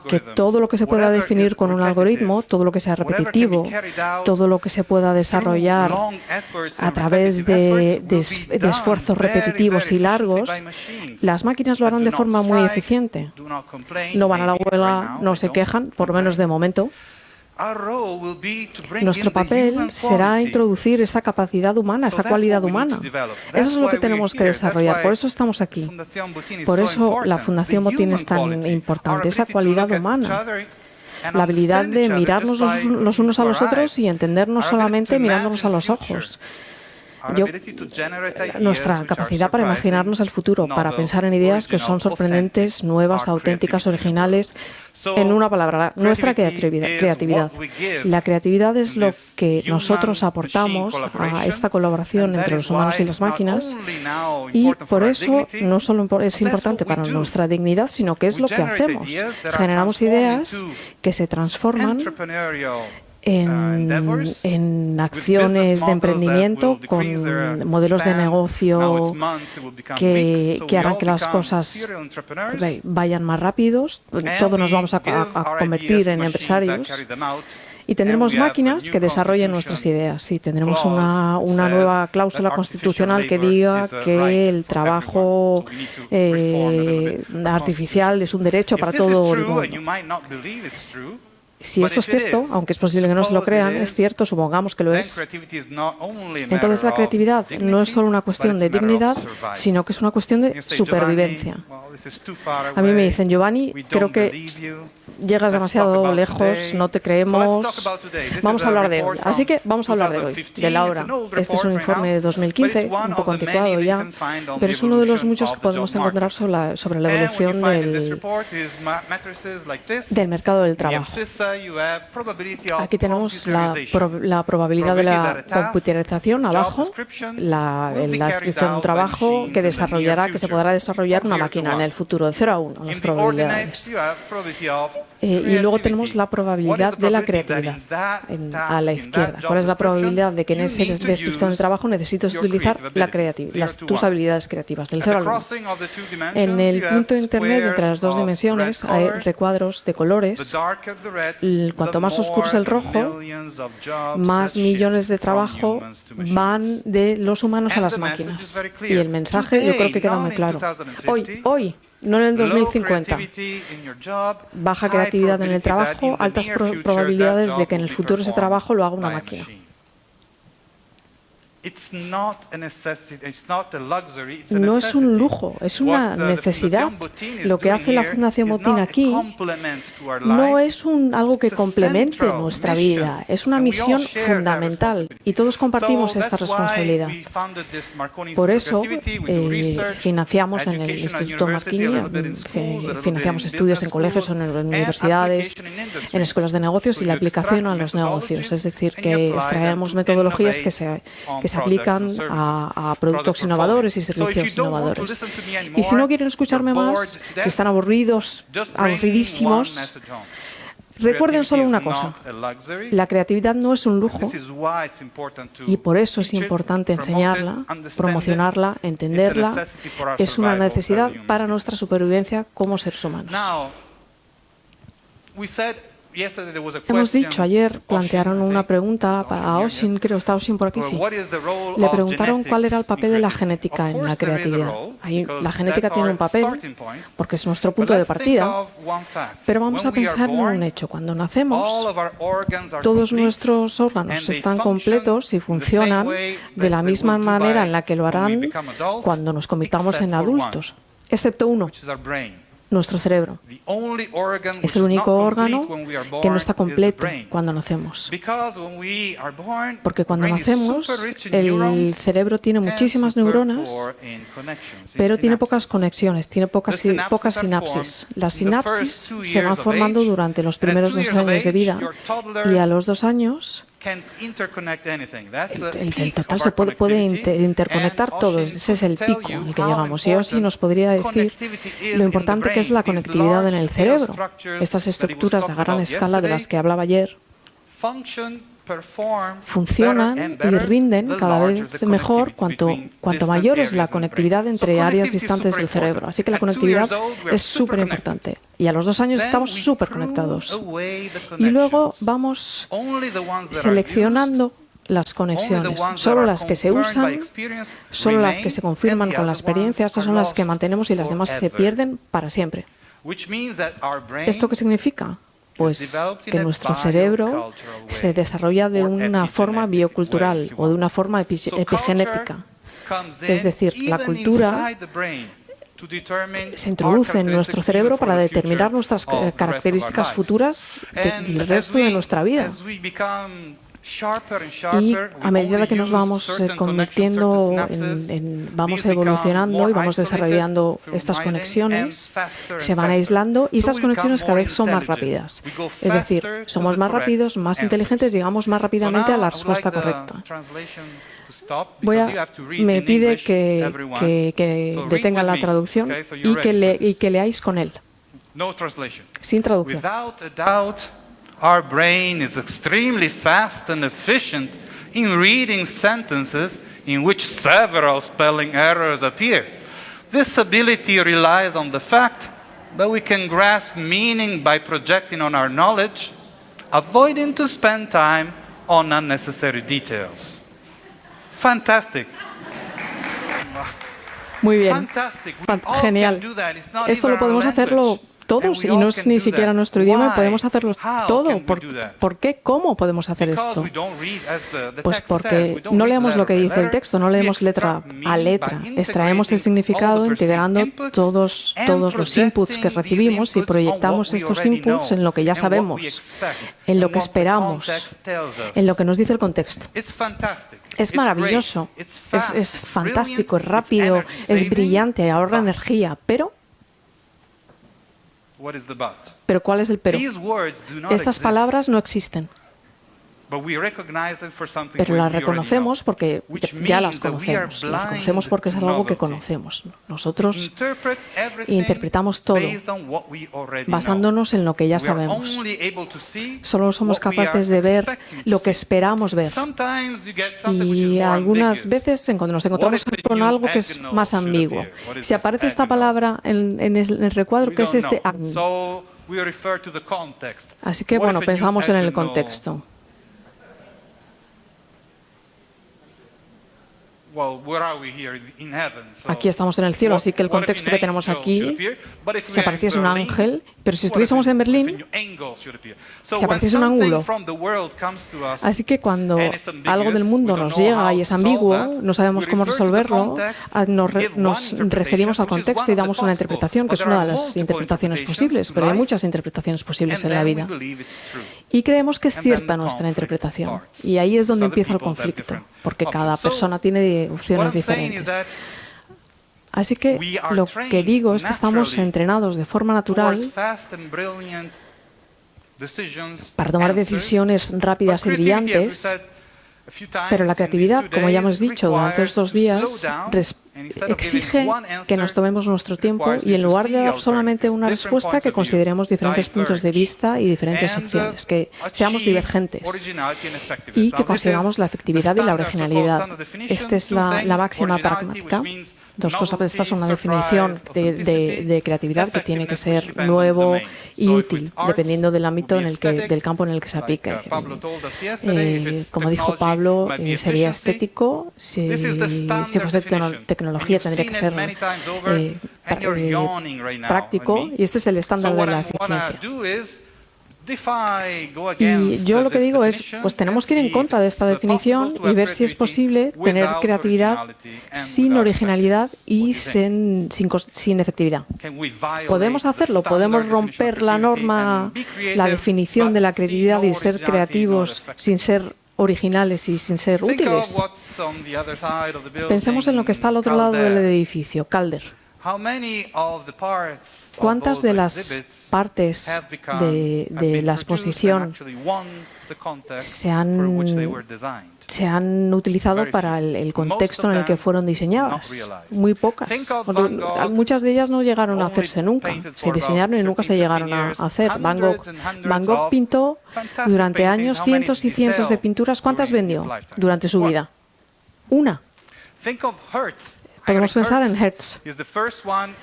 que todo lo que se pueda definir con un algoritmo, todo lo que sea repetitivo, todo lo que se pueda desarrollar a través de esfuerzos repetitivos y largos, las máquinas lo harán de forma muy eficiente. No van a la huelga, no se quejan, por lo menos de momento. Nuestro papel será introducir esa capacidad humana, esa cualidad humana. Eso es lo que tenemos que desarrollar. Por eso estamos aquí. Por eso la Fundación Botín es tan importante, esa cualidad humana. La habilidad de mirarnos los unos a los otros y entendernos solamente mirándonos a los ojos. Nuestra capacidad para imaginarnos el futuro, para pensar en ideas que son sorprendentes, nuevas, auténticas, originales. En una palabra, nuestra creatividad. La creatividad es lo que nosotros aportamos a esta colaboración entre los humanos y las máquinas y por eso no solo es importante para nuestra dignidad, sino que es lo que hacemos. Generamos ideas que se transforman en acciones de emprendimiento con modelos de negocio que harán que las cosas vayan más rápidos. Todos nos vamos a convertir en empresarios. Y tendremos máquinas que desarrollen nuestras ideas. Y tendremos una nueva cláusula constitucional que diga que el trabajo artificial es un derecho para todo el mundo. Si esto es cierto, aunque es posible que no se lo crean, es cierto, supongamos que lo es. Entonces la creatividad no es solo una cuestión de dignidad, sino que es una cuestión de supervivencia. A mí me dicen, Giovanni, creo que llegas demasiado lejos, no te creemos. Vamos a hablar de hoy. Así que vamos a hablar de hoy, de la hora. Este es un informe de 2015, un poco anticuado ya, pero es uno de los muchos que podemos encontrar sobre la evolución del mercado del trabajo. Aquí tenemos la probabilidad de la computarización abajo, la descripción de un trabajo que se podrá desarrollar una máquina en el futuro, de 0 a 1, las probabilidades. Y luego tenemos la probabilidad de la creatividad a la izquierda. ¿Cuál es la probabilidad de que en esa descripción de trabajo necesites utilizar tus habilidades creativas, del 0 al 1? En el punto intermedio entre las dos dimensiones hay recuadros de colores. Cuanto más oscuro es el rojo, más millones de trabajo van de los humanos a las máquinas. Y el mensaje yo creo que queda muy claro. Hoy, no en el 2050. Baja creatividad en el trabajo, altas probabilidades de que en el futuro ese trabajo lo haga una máquina. No es un lujo, es una necesidad. Lo que hace la Fundación Botín aquí no es algo que complemente nuestra vida, es una misión fundamental y todos compartimos esta responsabilidad. Por eso financiamos en el Instituto Marconi, financiamos estudios en colegios, en universidades, en escuelas de negocios y la aplicación a los negocios. Es decir, que extraemos metodologías que se se aplican a productos innovadores y servicios innovadores. Y si no quieren escucharme más, si están aburridísimos, recuerden solo una cosa: la creatividad no es un lujo, y por eso es importante enseñarla, promocionarla, entenderla. Es una necesidad para nuestra supervivencia como seres humanos. Hemos dicho, ayer plantearon una pregunta a Oshin, creo, ¿está Oshin por aquí? Sí. Le preguntaron cuál era el papel de la genética en la creatividad. Ahí, la genética tiene un papel porque es nuestro punto de partida, pero vamos a pensar en un hecho. Cuando nacemos, todos nuestros órganos están completos y funcionan de la misma manera en la que lo harán cuando nos convirtamos en adultos, excepto uno: nuestro cerebro. Es el único órgano que no está completo cuando nacemos. Porque cuando nacemos, el cerebro tiene muchísimas neuronas, pero tiene pocas conexiones, tiene pocas sinapsis. Las sinapsis se van formando durante los primeros 2 años de vida, y a los 2 años el total se puede interconectar todo. Ese es el pico al que llegamos. Y Oshin nos podría decir lo importante que es la conectividad en el cerebro. Estas estructuras a gran escala de las que hablaba ayer funcionan y rinden cada vez mejor cuanto mayor es la conectividad entre áreas distantes del cerebro. Así que la conectividad es súper importante. Y a los 2 años estamos súper conectados. Y luego vamos seleccionando las conexiones. Solo las que se usan, solo las que se confirman con la experiencia, esas son las que mantenemos, y las demás se pierden para siempre. ¿Esto qué significa? Pues que nuestro cerebro se desarrolla de una forma biocultural o de una forma epigenética. Es decir, la cultura se introduce en nuestro cerebro para determinar nuestras características futuras del resto de nuestra vida. Y a medida que nos vamos convirtiendo, vamos evolucionando y vamos desarrollando estas conexiones, se van aislando, y esas conexiones cada vez son más rápidas. Es decir, somos más rápidos, más inteligentes, llegamos más rápidamente a la respuesta correcta. Me pide que detenga la traducción y que leáis con él, sin traducción. Our brain is extremely fast and efficient in reading sentences in which several spelling errors appear. This ability relies on the fact that we can grasp meaning by projecting on our knowledge, avoiding to spend time on unnecessary details. Fantastic. Muy bien. Genial. Esto lo podemos hacerlo todos, y no es ni siquiera nuestro idioma, y podemos hacerlo todo. ¿Por qué? ¿Cómo podemos hacer esto? Pues porque no leemos lo que dice el texto, no leemos letra a letra. Extraemos el significado integrando todos los inputs que recibimos y proyectamos estos inputs en lo que ya sabemos, en lo que esperamos, en lo que nos dice el contexto. Es maravilloso, es fantástico, es rápido, es brillante, ahorra energía, pero ¿cuál es el pero? Estas palabras no existen, pero las reconocemos porque ya las conocemos. Las conocemos porque es algo que conocemos. Nosotros interpretamos todo basándonos en lo que ya sabemos. Solo somos capaces de ver lo que esperamos ver. Y algunas veces nos encontramos con algo que es más ambiguo. Si aparece esta palabra en el recuadro, ¿qué es este? Así que, bueno, pensamos en el contexto. Aquí estamos en el cielo, así que el contexto que tenemos aquí, si apareciese un ángel, pero si estuviésemos en Berlín, si apareciese un ángulo. Así que cuando algo del mundo nos llega y es ambiguo, no sabemos cómo resolverlo, nos referimos al contexto y damos una interpretación, que es una de las interpretaciones posibles, pero hay muchas interpretaciones posibles en la vida. Y creemos que es cierta nuestra interpretación. Y ahí es donde empieza el conflicto, porque cada persona tiene opciones diferentes. Así que lo que digo es que estamos entrenados de forma natural para tomar decisiones rápidas y brillantes, Pero la creatividad, como ya hemos dicho durante estos días, exige que nos tomemos nuestro tiempo y en lugar de dar solamente una respuesta, que consideremos diferentes puntos de vista y diferentes opciones, que seamos divergentes y que consigamos la efectividad y la originalidad. Esta es la máxima pragmática. Dos cosas, esta es una definición de creatividad que tiene que ser nuevo y útil, dependiendo del ámbito del campo en el que se aplique. Como dijo Pablo, sería estético, si fuese tecnología tendría que ser práctico, y este es el estándar de la eficiencia. Y yo lo que digo es, pues tenemos que ir en contra de esta definición y ver si es posible tener creatividad sin originalidad y sin efectividad. ¿Podemos hacerlo? ¿Podemos romper la norma, la definición de la creatividad y ser creativos sin ser originales y sin ser útiles? Pensemos en lo que está al otro lado del edificio, Calder. ¿Cuántas de las partes de la exposición se han utilizado para el contexto en el que fueron diseñadas? Muy pocas. Muchas de ellas no llegaron a hacerse nunca. Se diseñaron y nunca se llegaron a hacer. Van Gogh pintó durante años cientos y cientos de pinturas. ¿Cuántas vendió durante su vida? Una. Podemos pensar en Hertz.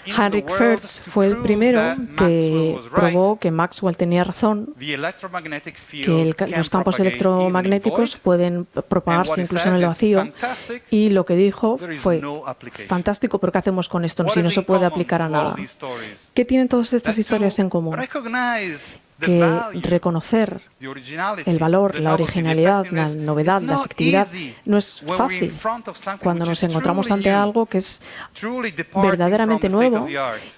Heinrich Hertz fue el primero que probó que Maxwell tenía razón, que los campos electromagnéticos pueden propagarse incluso en el vacío, y lo que dijo fue: fantástico, pero ¿qué hacemos con esto si no se puede aplicar a nada? ¿Qué tienen todas estas historias en común? Que reconocer el valor, la originalidad, la novedad, la efectividad no es fácil cuando nos encontramos ante algo que es verdaderamente nuevo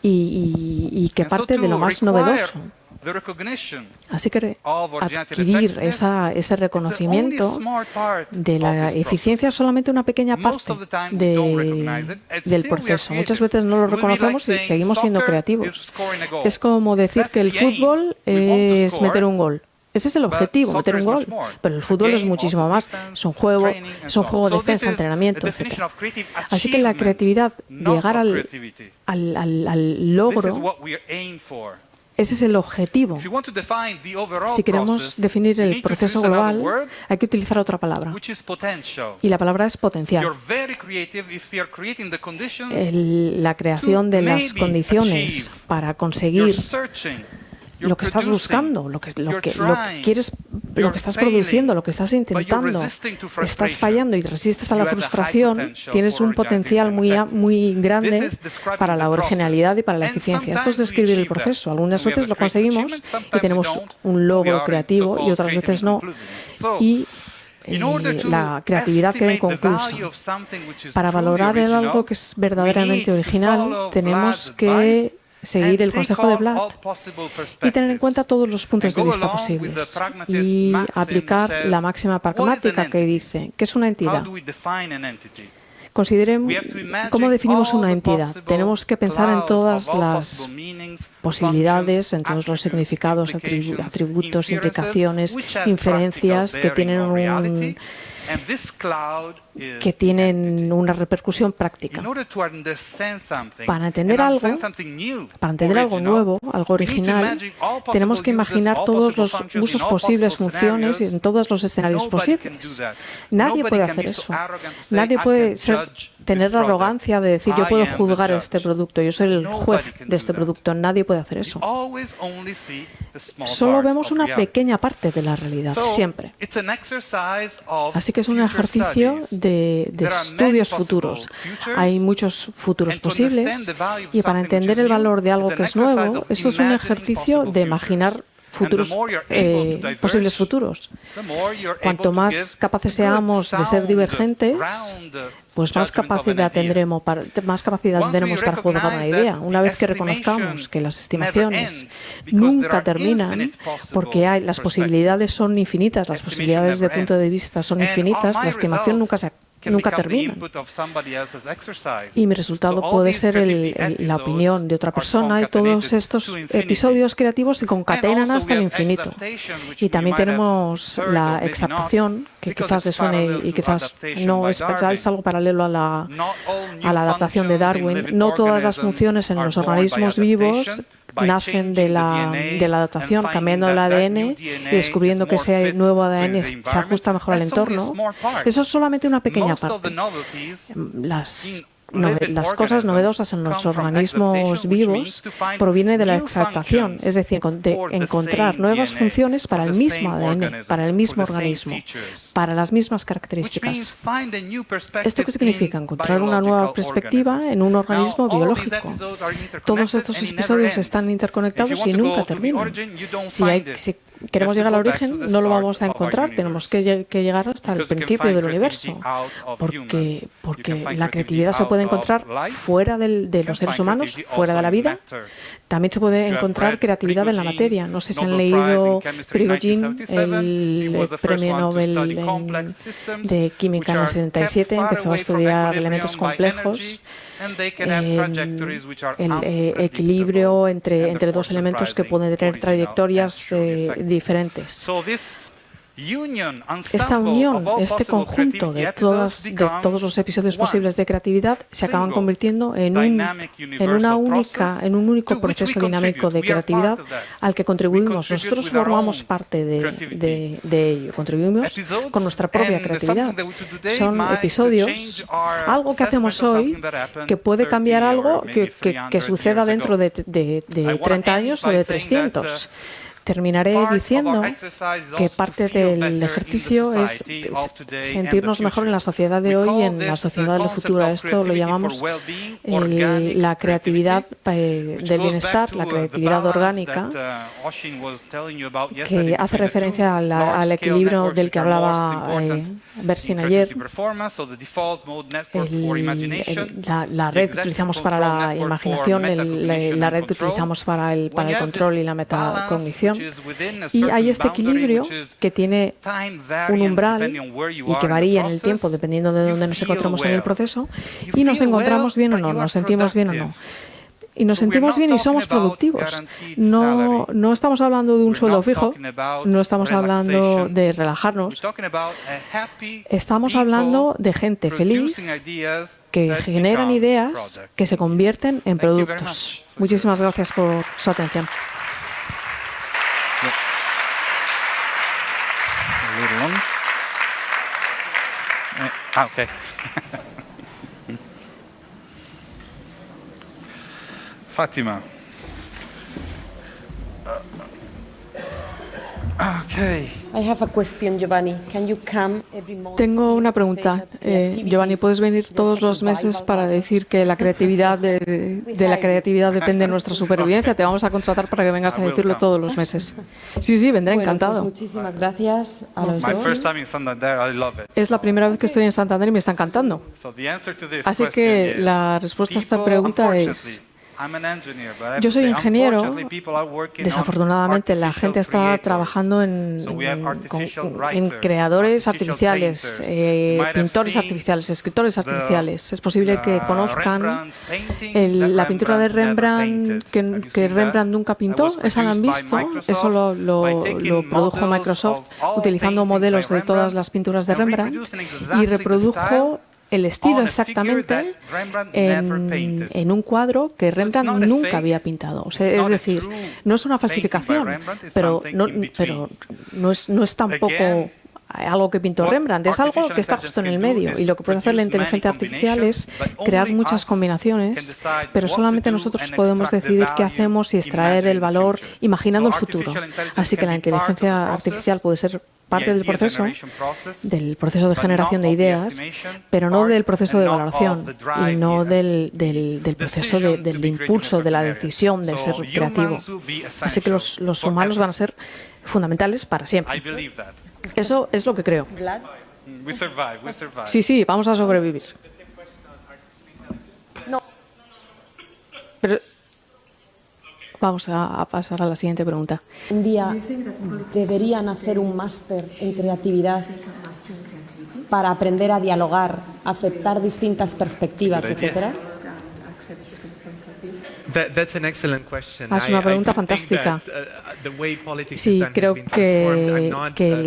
y que parte de lo más novedoso. Así que adquirir ese reconocimiento de la eficiencia es solamente una pequeña parte del proceso. Muchas veces no lo reconocemos y seguimos siendo creativos. Es como decir que el fútbol es meter un gol. Ese es el objetivo, meter un gol. Pero el fútbol es muchísimo más. Es un juego de defensa, entrenamiento, etc. Así que la creatividad, llegar al logro, ese es el objetivo. Si queremos definir el proceso global, hay que utilizar otra palabra. Y la palabra es potencial. La creación de las condiciones para conseguir lo que estás buscando, lo que quieres, lo que estás produciendo, lo que estás intentando. Estás fallando y resistes a la frustración, tienes un potencial muy grande para la originalidad y para la eficiencia. Esto es describir el proceso. Algunas veces lo conseguimos y tenemos un logro creativo y otras veces no. Y la creatividad queda inconclusa. Para valorar algo que es verdaderamente original, tenemos que seguir el consejo de Blatt y tener en cuenta todos los puntos de vista posibles y aplicar la máxima pragmática que dice que es una entidad. Consideremos cómo definimos una entidad. Tenemos que pensar en todas las posibilidades, en todos los significados, atributos, implicaciones, inferencias que tienen una repercusión práctica. Para entender algo nuevo, algo original, tenemos que imaginar todos los usos posibles, funciones y en todos los escenarios posibles. Nadie puede hacer eso. Nadie puede tener la arrogancia de decir: yo puedo juzgar este producto, yo soy el juez de este producto. Nadie puede hacer eso. Solo vemos una pequeña parte de la realidad, siempre. Así que es un ejercicio de estudios futuros. Hay muchos futuros posibles y para entender el valor de algo que es nuevo, esto es un ejercicio de imaginar posibles futuros. Cuanto más capaces seamos de ser divergentes, pues más capacidad tendremos para juzgar una idea. Una vez que reconozcamos que las estimaciones nunca terminan, porque las posibilidades son infinitas, las posibilidades de punto de vista son infinitas, la estimación nunca se nunca terminan. Y mi resultado puede ser la opinión de otra persona, y todos estos episodios creativos se concatenan hasta el infinito. Y también tenemos la exaptación, que quizás le suene y quizás no, es algo paralelo a la adaptación de Darwin. No todas las funciones en los organismos vivos nacen de la adaptación, cambiando el ADN y descubriendo que ese nuevo ADN se ajusta mejor al entorno. Eso es solamente una pequeña parte. Las cosas novedosas en los organismos vivos provienen de la exaptación, es decir, de encontrar nuevas funciones para el mismo ADN, para el mismo organismo, para las mismas características. ¿Esto qué significa? Encontrar una nueva perspectiva en un organismo biológico. Todos estos episodios están interconectados y nunca terminan. Si queremos llegar al origen, no lo vamos a encontrar. Tenemos que llegar hasta el principio del universo, porque la creatividad se puede encontrar fuera de los seres humanos, fuera de la vida. También se puede encontrar creatividad en la materia. No sé si han leído Prigogine, el premio Nobel de Química en el 77, empezó a estudiar elementos complejos, el equilibrio entre dos elementos que pueden tener trayectorias diferentes. Esta unión, este conjunto de todos los episodios posibles de creatividad se acaban convirtiendo en un único proceso dinámico de creatividad al que contribuimos. Nosotros formamos parte de ello, contribuimos con nuestra propia creatividad. Son episodios, algo que hacemos hoy que puede cambiar algo que suceda dentro de 30 años o de 300. Terminaré diciendo que parte del ejercicio es sentirnos mejor en la sociedad de hoy y en la sociedad del futuro. Esto lo llamamos la creatividad del bienestar, la creatividad orgánica, que hace referencia al equilibrio del que hablaba Bersin ayer. La red que utilizamos para la imaginación, la red que utilizamos para el control y la metacognición. Y hay este equilibrio que tiene un umbral y que varía en el tiempo dependiendo de dónde nos encontramos en el proceso, y nos encontramos bien o no, nos sentimos bien o no. Y nos sentimos bien y somos productivos. No estamos hablando de un sueldo fijo, no estamos hablando de relajarnos. Estamos hablando de gente feliz que generan ideas que se convierten en productos. Muchísimas gracias por su atención. Okay. Fatima. Okay. I have a question, Giovanni. Can you come every month? Tengo una pregunta. Giovanni, ¿puedes venir todos los meses para decir que la creatividad de la creatividad depende de nuestra supervivencia? Te vamos a contratar para que vengas a decirlo todos los meses. Sí, vendré encantado. Pues muchísimas gracias a los dos. Es la primera vez que estoy en Santander y me está encantando. Así que la respuesta a esta pregunta es: yo soy ingeniero. Desafortunadamente, la gente está trabajando en creadores artificiales, pintores artificiales, escritores artificiales. Es posible que conozcan la pintura de Rembrandt, que Rembrandt nunca pintó. Esa la han visto. Eso lo produjo Microsoft utilizando modelos de todas las pinturas de Rembrandt y reprodujo el estilo exactamente en un cuadro que Rembrandt nunca había pintado. O sea, es decir, no es una falsificación, pero no es tampoco algo que pintó Rembrandt, es algo que está justo en el medio. Y lo que puede hacer la inteligencia artificial es crear muchas combinaciones, pero solamente nosotros podemos decidir qué hacemos y extraer el valor imaginando el futuro. Así que la inteligencia artificial puede ser parte del proceso de generación de ideas, pero no del proceso de valoración y no del proceso del impulso, de la decisión, del ser creativo. Así que los humanos van a ser fundamentales para siempre. Eso es lo que creo. Sí, vamos a sobrevivir. Pero vamos a pasar a la siguiente pregunta. Un día deberían hacer un máster en creatividad para aprender a dialogar, aceptar distintas perspectivas, etcétera? Es una pregunta fantástica. Sí, creo que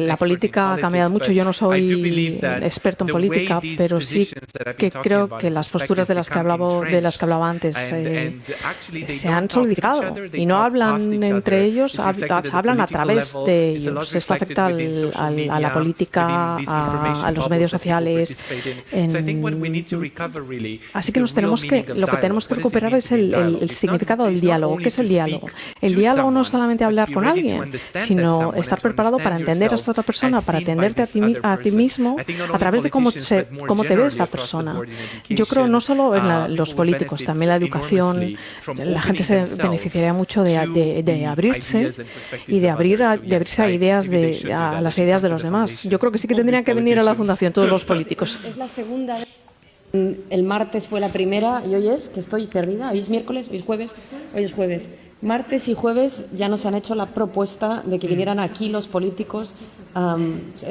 la política ha cambiado mucho. Yo no soy experto en política, pero sí que creo que las posturas de las que hablaba antes se han solidificado y no hablan entre ellos, hablan a través de ellos. Esto afecta a la política, a los medios sociales. Así que lo que tenemos que recuperar es el significado del diálogo. ¿Qué es el diálogo? El diálogo no es solamente hablar con alguien, sino estar preparado para entender a esta otra persona, para atenderte a ti mismo a través de cómo te ve esa persona. Yo creo no solo en los políticos, también la educación. La gente se beneficiaría mucho de abrirse y de abrirse a ideas a las ideas de los demás. Yo creo que sí que tendrían que venir a la fundación todos los políticos. Es la segunda vez. El martes fue la primera y hoy es, que estoy perdida, hoy es miércoles, hoy es jueves, hoy es jueves. Martes y jueves ya nos han hecho la propuesta de que vinieran aquí los políticos,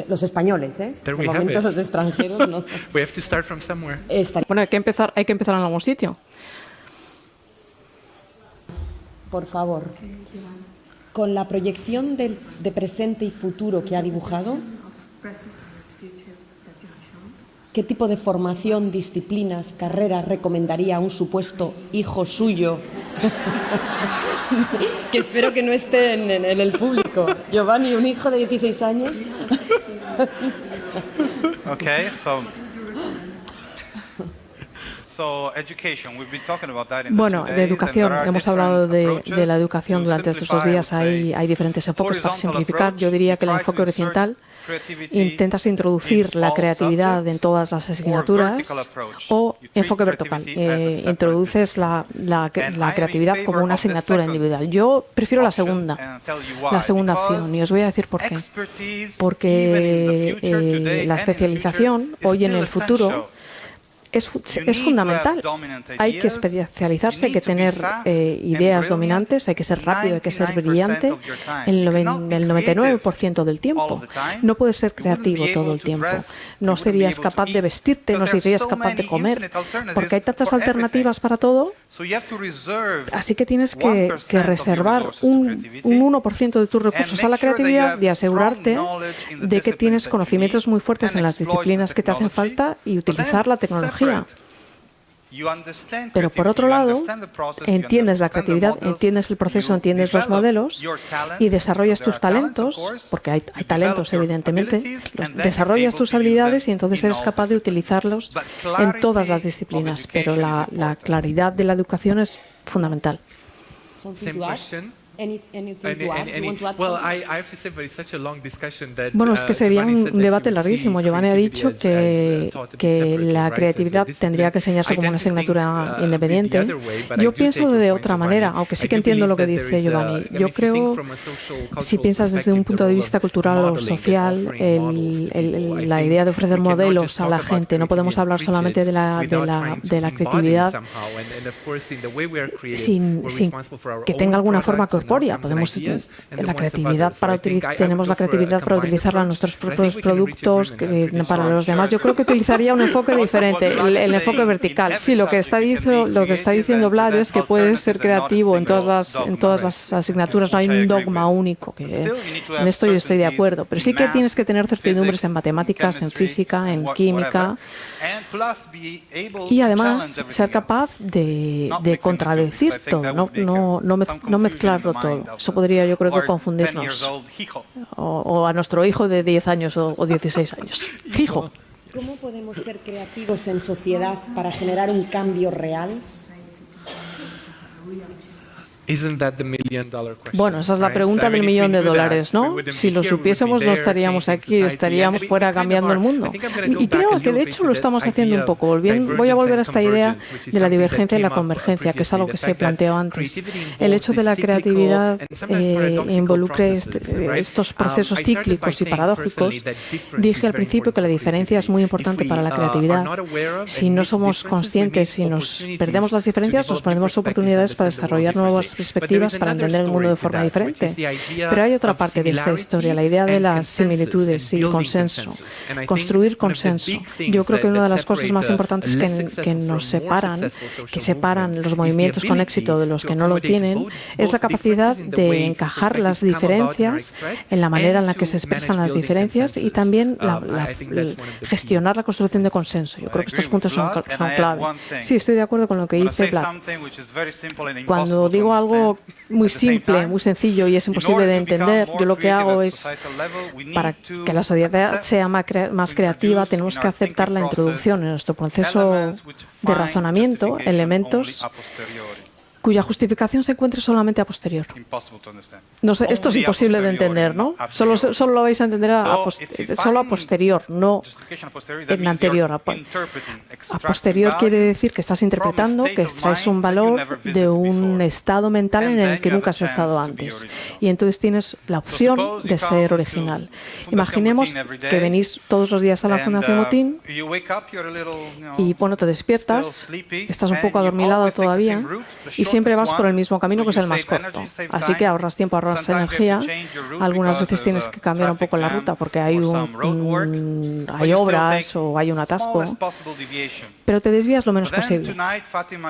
los españoles, de momento los extranjeros, ¿no? Bueno, hay que empezar en algún sitio. Por favor, con la proyección de presente y futuro que ha dibujado, ¿qué tipo de formación, disciplinas, carreras recomendaría a un supuesto hijo suyo? Que espero que no esté en el público. Giovanni, un hijo de 16 años. Okay, so education, we've been talking about that in Bueno, de educación, hemos hablado de la educación durante estos 2 días. Hay diferentes enfoques para simplificar. Yo diría que el enfoque horizontal intentas introducir la creatividad en todas las asignaturas, o enfoque vertical, introduces la creatividad como una asignatura individual. Yo prefiero la segunda opción, y os voy a decir por qué. Porque la especialización hoy en el futuro es fundamental. Hay que especializarse, hay que tener ideas dominantes, hay que ser rápido, hay que ser brillante el 99% del tiempo. No puedes ser creativo todo el tiempo. No serías capaz de vestirte, no serías capaz de comer, porque hay tantas alternativas para todo. Así que tienes que reservar un 1% de tus recursos a la creatividad y asegurarte de que tienes conocimientos muy fuertes en las disciplinas que te hacen falta y utilizar la tecnología. Pero por otro lado, entiendes la creatividad, entiendes el proceso, entiendes los modelos y desarrollas tus talentos, porque hay talentos evidentemente, desarrollas tus habilidades y entonces eres capaz de utilizarlos en todas las disciplinas. Pero la claridad de la educación es fundamental. Bueno, es que sería un debate larguísimo. Giovanni ha dicho que la creatividad tendría que enseñarse como una asignatura independiente. Yo pienso de otra manera, aunque sí que entiendo lo que dice Giovanni. Yo creo, si piensas desde un punto de vista cultural o social, la idea de ofrecer modelos a la gente, no podemos hablar solamente de la creatividad sin que tenga alguna forma corpórea. Tenemos la creatividad para utilizarla en nuestros propios productos, para los demás. Yo creo que utilizaría un enfoque diferente, el enfoque vertical. Sí, lo que está diciendo Vlad es que puedes ser creativo en todas las asignaturas. No hay un dogma único. En esto yo estoy de acuerdo. Pero sí que tienes que tener certidumbres en matemáticas, en física, en química. Y además ser capaz de contradecir todo, no mezclarlo todo. Eso podría, yo creo, que confundirnos. O a nuestro hijo de 10 años o 16 años. Hijo. ¿Cómo podemos ser creativos en sociedad para generar un cambio real? Bueno, esa es la pregunta del $1.000.000, ¿no? Si lo supiésemos, no estaríamos aquí, estaríamos fuera cambiando el mundo. Y creo que, de hecho, lo estamos haciendo un poco. Voy a volver a esta idea de la divergencia y la convergencia, que es algo que se planteó antes. El hecho de la creatividad involucre estos procesos cíclicos y paradójicos. Dije al principio que la diferencia es muy importante para la creatividad. Si no somos conscientes, si nos perdemos las diferencias, nos perdemos oportunidades para desarrollar nuevas perspectivas para entender el mundo de forma diferente. Pero hay otra parte de esta historia, la idea de las similitudes y consenso, construir consenso. Yo creo que una de las cosas más importantes que nos separan, que separan los movimientos con éxito de los que no lo tienen, es la capacidad de encajar las diferencias en la manera en la que se expresan las diferencias y también gestionar la construcción de consenso. Yo creo que estos puntos son clave. Sí, estoy de acuerdo con lo que dice Vlad. Cuando digo algo muy simple, muy sencillo y es imposible de entender, yo lo que hago es, para que la sociedad sea más creativa, tenemos que aceptar la introducción en nuestro proceso de razonamiento, elementos cuya justificación se encuentre solamente a posterior. No sé, esto es imposible de entender, ¿no? Solo lo vais a entender solo a posterior, no en anterior. A posterior quiere decir que estás interpretando, que extraes un valor de un estado mental en el que nunca has estado antes. Y entonces tienes la opción de ser original. Imaginemos que venís todos los días a la Fundación Motín y, bueno, te despiertas, estás un poco adormilado todavía y siempre vas por el mismo camino, que es el más corto. Así que ahorras tiempo, ahorras energía. Algunas veces tienes que cambiar un poco la ruta porque hay obras o hay un atasco, pero te desvías lo menos posible.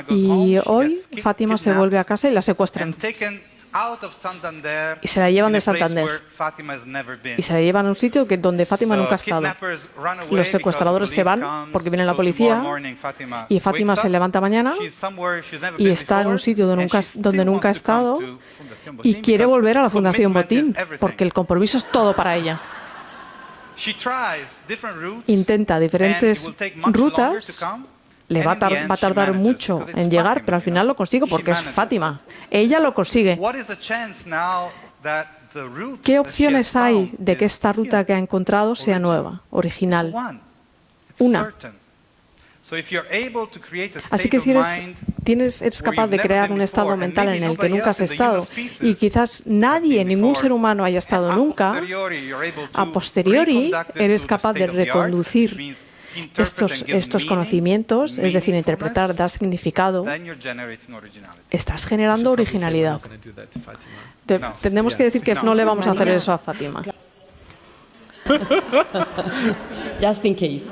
Y hoy Fátima se vuelve a casa y la secuestran. Y se la llevan de Santander. Y se la llevan a un sitio donde Fátima nunca ha estado. Los secuestradores se van porque viene la policía y Fátima se levanta mañana y está en un sitio donde nunca ha estado y quiere volver a la Fundación Botín porque el compromiso es todo para ella. Intenta diferentes rutas. Le va a tardar mucho en llegar, pero al final lo consigue porque es Fátima. Ella lo consigue. ¿Qué opciones hay de que esta ruta que ha encontrado sea nueva, original? Una. Así que si eres capaz de crear un estado mental en el que nunca has estado y quizás nadie, ningún ser humano haya estado nunca, a posteriori eres capaz de reconducir estos conocimientos, es decir, interpretar, dar significado, estás generando originalidad. Tenemos que decir que no le vamos a hacer eso a Fátima. Just in case.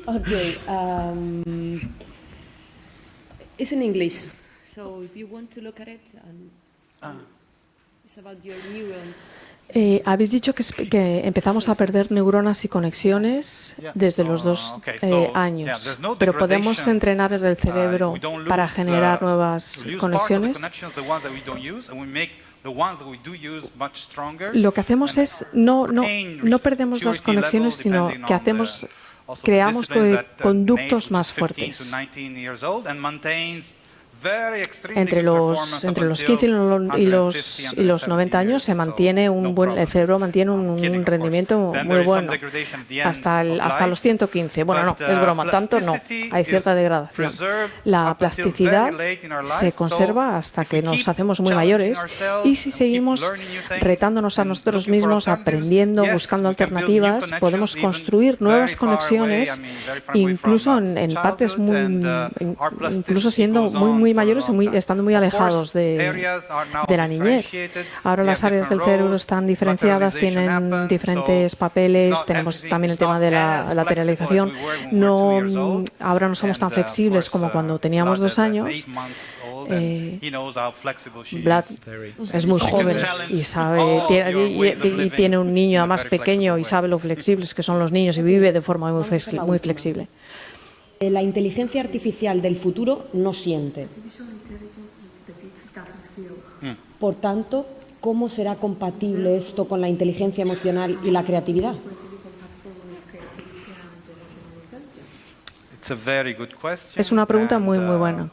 Okay. It's in English. So if you want to look at it, it's about your neurons. Habéis dicho que empezamos a perder neuronas y conexiones desde los 2 años, pero ¿podemos entrenar el cerebro para generar nuevas conexiones? Lo que hacemos es, no perdemos las conexiones, sino que creamos conductos más fuertes. Entre los 15 y los 90 años se mantiene el cerebro mantiene un rendimiento muy bueno, hasta los 115. Bueno, no, es broma, tanto no, hay cierta degradación. La plasticidad se conserva hasta que nos hacemos muy mayores y si seguimos retándonos a nosotros mismos, aprendiendo, buscando alternativas, podemos construir nuevas conexiones, incluso en partes incluso siendo muy mayores y estando muy alejados de la niñez. Ahora las áreas del cerebro están diferenciadas, tienen diferentes papeles, tenemos también el tema de la lateralización. Ahora no somos tan flexibles como cuando teníamos 2 años. Vlad es muy joven y sabe, tiene un niño además pequeño y sabe lo flexibles que son los niños y vive de forma muy flexible. La inteligencia artificial del futuro no siente. Por tanto, ¿cómo será compatible esto con la inteligencia emocional y la creatividad? Es una pregunta muy buena.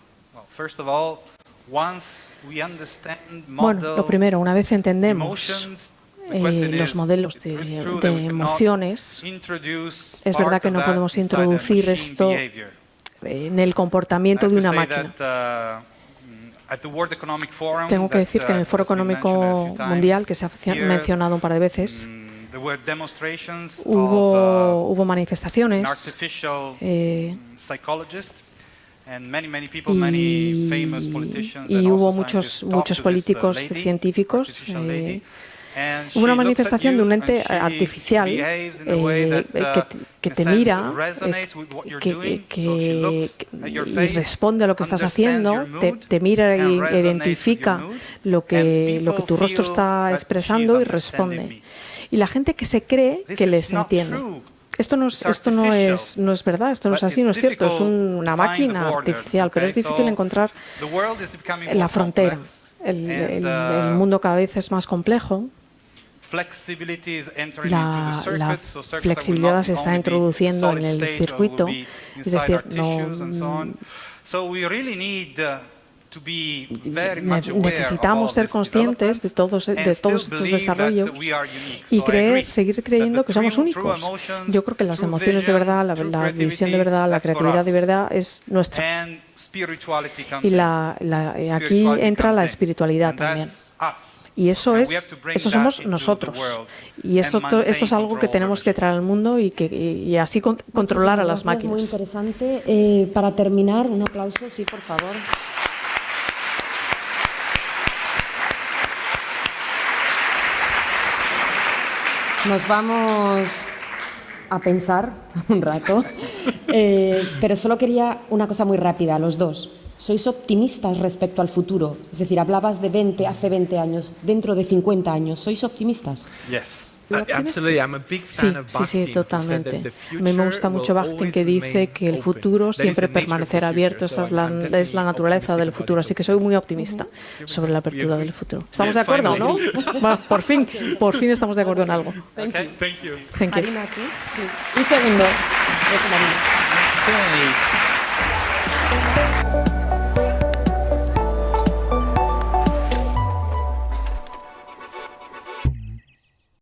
Bueno, lo primero, una vez entendemos los modelos de emociones, es verdad que no podemos introducir esto en el comportamiento de una máquina. Tengo que decir que en el Foro Económico Mundial, que se ha mencionado un par de veces, hubo manifestaciones Y hubo muchos políticos, científicos. Hubo una manifestación de un ente artificial que te mira y responde a lo que estás haciendo, te mira e identifica lo que tu rostro está expresando y responde. Y la gente que se cree que les entiende. Esto no es verdad, esto no es así, no es cierto, es una máquina artificial, pero es difícil encontrar la frontera. El mundo cada vez es más complejo. La flexibilidad se está introduciendo en el circuito, es decir, necesitamos ser conscientes de todos estos desarrollos y seguir creyendo que somos únicos. Yo creo que las emociones de verdad, la visión de verdad, la creatividad de verdad es nuestra. Y aquí entra la espiritualidad también. Y eso somos nosotros. Y esto es algo que tenemos que traer al mundo y así controlar a las máquinas. Muy interesante. Para terminar, un aplauso, sí, por favor. Nos vamos a pensar un rato, pero solo quería una cosa muy rápida, los dos. ¿Sois optimistas respecto al futuro? Es decir, hablabas de hace 20 años, dentro de 50 años. ¿Sois optimistas? Sí, totalmente. A mí me gusta mucho Bakhtin, que dice que el futuro siempre permanecerá abierto. Esa es la naturaleza del futuro. Así que soy muy optimista sobre la apertura del futuro. ¿Estamos de acuerdo, no? Bueno, por fin estamos de acuerdo en algo. Thank you. Marina, aquí. Sí. Un segundo.